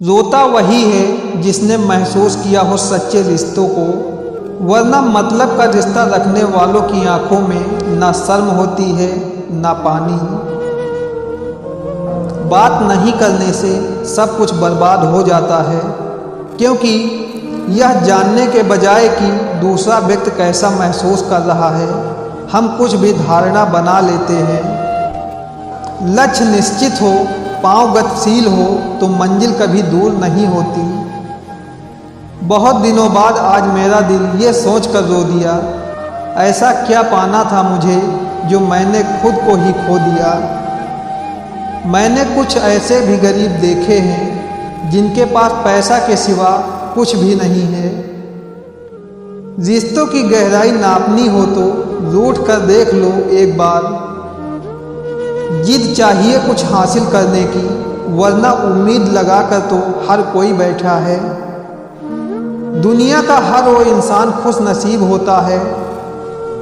रोता वही है जिसने महसूस किया हो सच्चे रिश्तों को, वरना मतलब का रिश्ता रखने वालों की आंखों में ना शर्म होती है ना पानी। बात नहीं करने से सब कुछ बर्बाद हो जाता है, क्योंकि यह जानने के बजाय कि दूसरा व्यक्ति कैसा महसूस कर रहा है, हम कुछ भी धारणा बना लेते हैं। लक्ष्य निश्चित हो, पांव गतिशील हो तो मंजिल कभी दूर नहीं होती। बहुत दिनों बाद आज मेरा दिल ये सोच कर रो दिया, ऐसा क्या पाना था मुझे जो मैंने खुद को ही खो दिया। मैंने कुछ ऐसे भी गरीब देखे हैं जिनके पास पैसा के सिवा कुछ भी नहीं है। रिश्तों की गहराई नापनी हो तो रूठ कर देख लो एक बार। जिद चाहिए कुछ हासिल करने की, वरना उम्मीद लगाकर तो हर कोई बैठा है। दुनिया का हर वो इंसान खुश नसीब होता है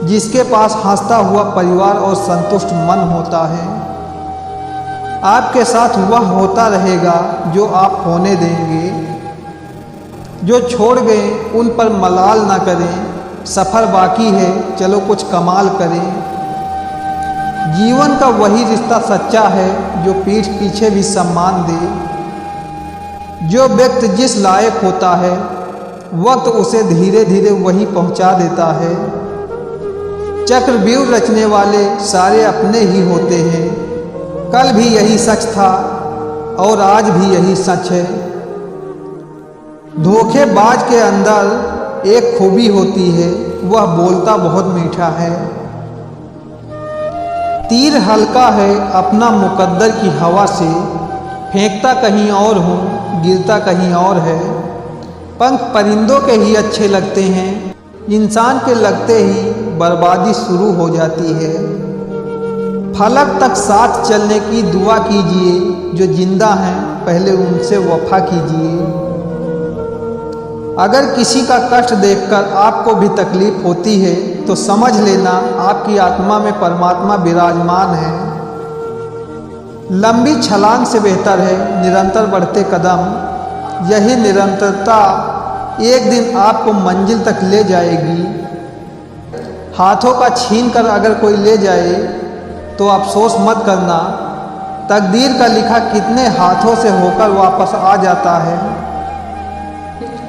जिसके पास हंसता हुआ परिवार और संतुष्ट मन होता है। आपके साथ वह होता रहेगा जो आप होने देंगे। जो छोड़ गए उन पर मलाल ना करें, सफ़र बाकी है, चलो कुछ कमाल करें। जीवन का वही रिश्ता सच्चा है जो पीठ पीछे भी सम्मान दे। जो व्यक्ति जिस लायक होता है, वक्त उसे धीरे धीरे वही पहुंचा देता है। चक्रव्यूह रचने वाले सारे अपने ही होते हैं। कल भी यही सच था और आज भी यही सच है। धोखेबाज के अंदर एक खूबी होती है, वह बोलता बहुत मीठा है। तीर हल्का है अपना मुकद्दर की हवा से, फेंकता कहीं और हूँ गिरता कहीं और है। पंख परिंदों के ही अच्छे लगते हैं, इंसान के लगते ही बर्बादी शुरू हो जाती है। फलक तक साथ चलने की दुआ कीजिए, जो जिंदा हैं पहले उनसे वफा कीजिए। अगर किसी का कष्ट देखकर आपको भी तकलीफ होती है तो समझ लेना आपकी आत्मा में परमात्मा विराजमान है। लंबी छलांग से बेहतर है निरंतर बढ़ते कदम। यही निरंतरता एक दिन आपको मंजिल तक ले जाएगी। हाथों का छीन कर अगर कोई ले जाए तो अफसोस मत करना, तकदीर का लिखा कितने हाथों से होकर वापस आ जाता है।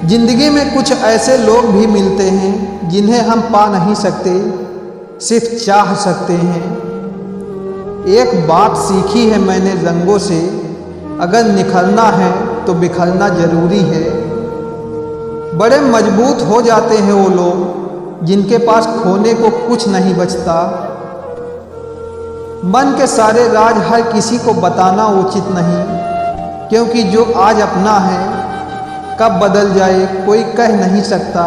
जिंदगी में कुछ ऐसे लोग भी मिलते हैं जिन्हें हम पा नहीं सकते, सिर्फ चाह सकते हैं। एक बात सीखी है मैंने रंगों से, अगर निखरना है तो बिखरना जरूरी है। बड़े मजबूत हो जाते हैं वो लोग जिनके पास खोने को कुछ नहीं बचता। मन के सारे राज हर किसी को बताना उचित नहीं, क्योंकि जो आज अपना है कब बदल जाए कोई कह नहीं सकता।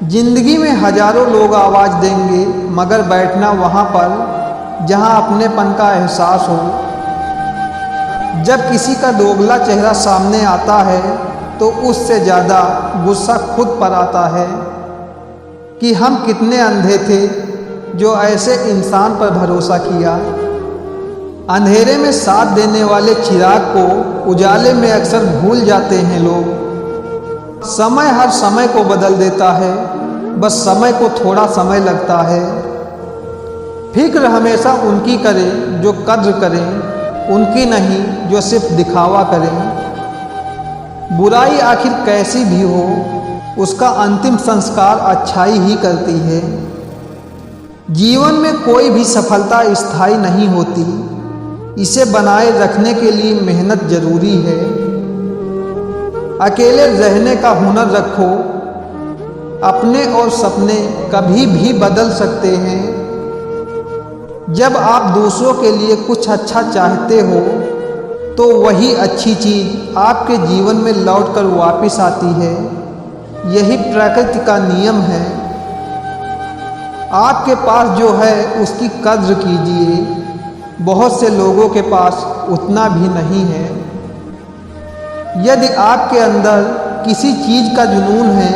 जिंदगी में हजारों लोग आवाज़ देंगे, मगर बैठना वहाँ पर जहाँ अपनेपन का एहसास हो। जब किसी का दोगला चेहरा सामने आता है तो उससे ज़्यादा गुस्सा खुद पर आता है कि हम कितने अंधे थे जो ऐसे इंसान पर भरोसा किया। अंधेरे में साथ देने वाले चिराग को उजाले में अक्सर भूल जाते हैं लोग। समय हर समय को बदल देता है, बस समय को थोड़ा समय लगता है। फिक्र हमेशा उनकी करें जो कद्र करें, उनकी नहीं जो सिर्फ दिखावा करें। बुराई आखिर कैसी भी हो, उसका अंतिम संस्कार अच्छाई ही करती है। जीवन में कोई भी सफलता स्थायी नहीं होती, इसे बनाए रखने के लिए मेहनत जरूरी है। अकेले रहने का हुनर रखो, अपने और सपने कभी भी बदल सकते हैं। जब आप दूसरों के लिए कुछ अच्छा चाहते हो तो वही अच्छी चीज़ आपके जीवन में लौटकर वापस आती है। यही प्रकृति का नियम है। आपके पास जो है उसकी कद्र कीजिए, बहुत से लोगों के पास उतना भी नहीं है। यदि आपके अंदर किसी चीज़ का जुनून है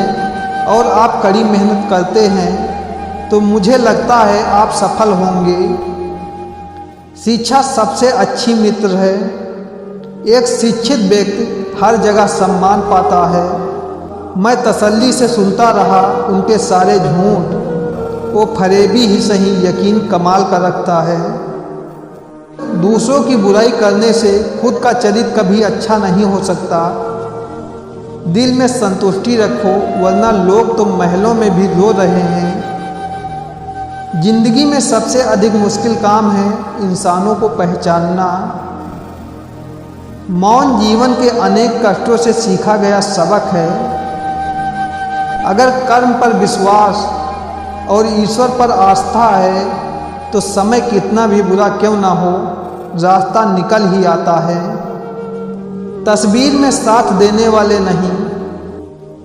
और आप कड़ी मेहनत करते हैं तो मुझे लगता है आप सफल होंगे। शिक्षा सबसे अच्छी मित्र है। एक शिक्षित व्यक्ति हर जगह सम्मान पाता है। मैं तसल्ली से सुनता रहा उनके सारे झूठ, वो फरेबी ही सही यकीन कमाल का रखता है। दूसरों की बुराई करने से खुद का चरित्र कभी अच्छा नहीं हो सकता। दिल में संतुष्टि रखो, वरना लोग तो महलों में भी रो रहे हैं। जिंदगी में सबसे अधिक मुश्किल काम है इंसानों को पहचानना। मौन जीवन के अनेक कष्टों से सीखा गया सबक है। अगर कर्म पर विश्वास और ईश्वर पर आस्था है तो समय कितना भी बुरा क्यों ना हो, रास्ता निकल ही आता है। तस्वीर में साथ देने वाले नहीं,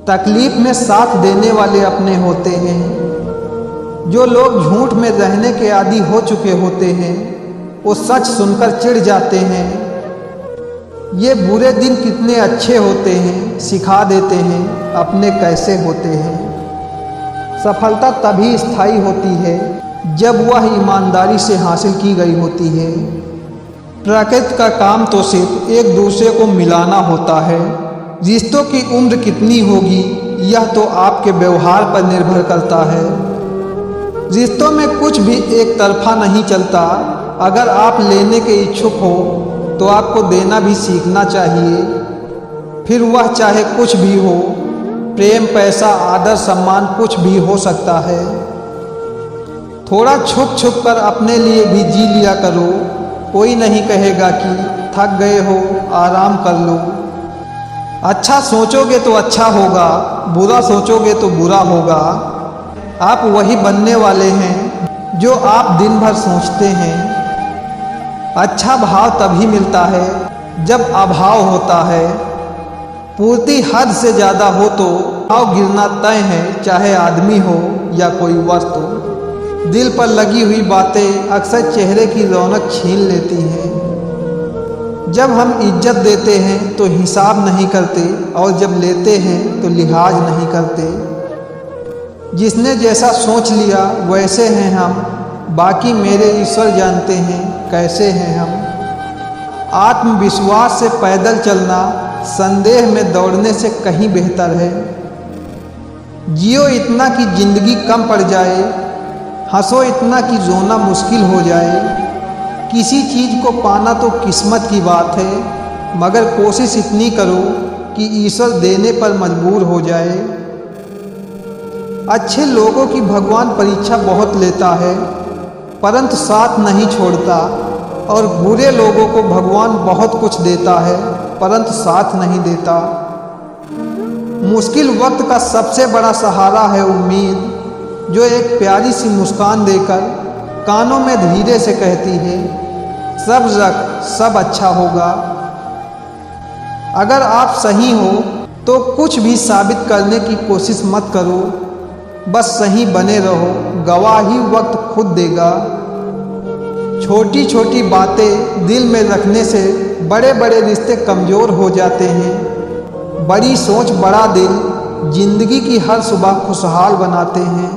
तकलीफ में साथ देने वाले अपने होते हैं। जो लोग झूठ में रहने के आदी हो चुके होते हैं वो सच सुनकर चिढ़ जाते हैं। ये बुरे दिन कितने अच्छे होते हैं, सिखा देते हैं अपने कैसे होते हैं। सफलता तभी स्थायी होती है जब वह ईमानदारी से हासिल की गई होती है। प्रकृति का काम तो सिर्फ एक दूसरे को मिलाना होता है। रिश्तों की उम्र कितनी होगी यह तो आपके व्यवहार पर निर्भर करता है। रिश्तों में कुछ भी एक तरफा नहीं चलता। अगर आप लेने के इच्छुक हो तो आपको देना भी सीखना चाहिए, फिर वह चाहे कुछ भी हो। प्रेम, पैसा, आदर, सम्मान कुछ भी हो सकता है। थोड़ा छुप छुप कर अपने लिए भी जी लिया करो। कोई नहीं कहेगा कि थक गए हो, आराम कर लो। अच्छा सोचोगे तो अच्छा होगा, बुरा सोचोगे तो बुरा होगा। आप वही बनने वाले हैं जो आप दिन भर सोचते हैं। अच्छा भाव तभी मिलता है जब अभाव होता है। पूर्ति हद से ज़्यादा हो तो भाव गिरना तय है, चाहे आदमी हो या कोई वस्तु। दिल पर लगी हुई बातें अक्सर चेहरे की रौनक छीन लेती हैं। जब हम इज्जत देते हैं तो हिसाब नहीं करते, और जब लेते हैं तो लिहाज नहीं करते। जिसने जैसा सोच लिया वैसे हैं हम, बाकी मेरे ईश्वर जानते हैं कैसे हैं हम। आत्मविश्वास से पैदल चलना संदेह में दौड़ने से कहीं बेहतर है। जियो इतना कि जिंदगी कम पड़ जाए, हंसो इतना कि रोना मुश्किल हो जाए। किसी चीज़ को पाना तो किस्मत की बात है, मगर कोशिश इतनी करो कि ईश्वर देने पर मजबूर हो जाए। अच्छे लोगों की भगवान परीक्षा बहुत लेता है, परंतु साथ नहीं छोड़ता। और बुरे लोगों को भगवान बहुत कुछ देता है, परंतु साथ नहीं देता। मुश्किल वक्त का सबसे बड़ा सहारा है उम्मीद, जो एक प्यारी सी मुस्कान देकर कानों में धीरे से कहती है, सब रख, सब अच्छा होगा। अगर आप सही हो तो कुछ भी साबित करने की कोशिश मत करो, बस सही बने रहो, गवाही वक्त खुद देगा। छोटी छोटी बातें दिल में रखने से बड़े बड़े रिश्ते कमज़ोर हो जाते हैं। बड़ी सोच बड़ा दिल जिंदगी की हर सुबह खुशहाल बनाते हैं।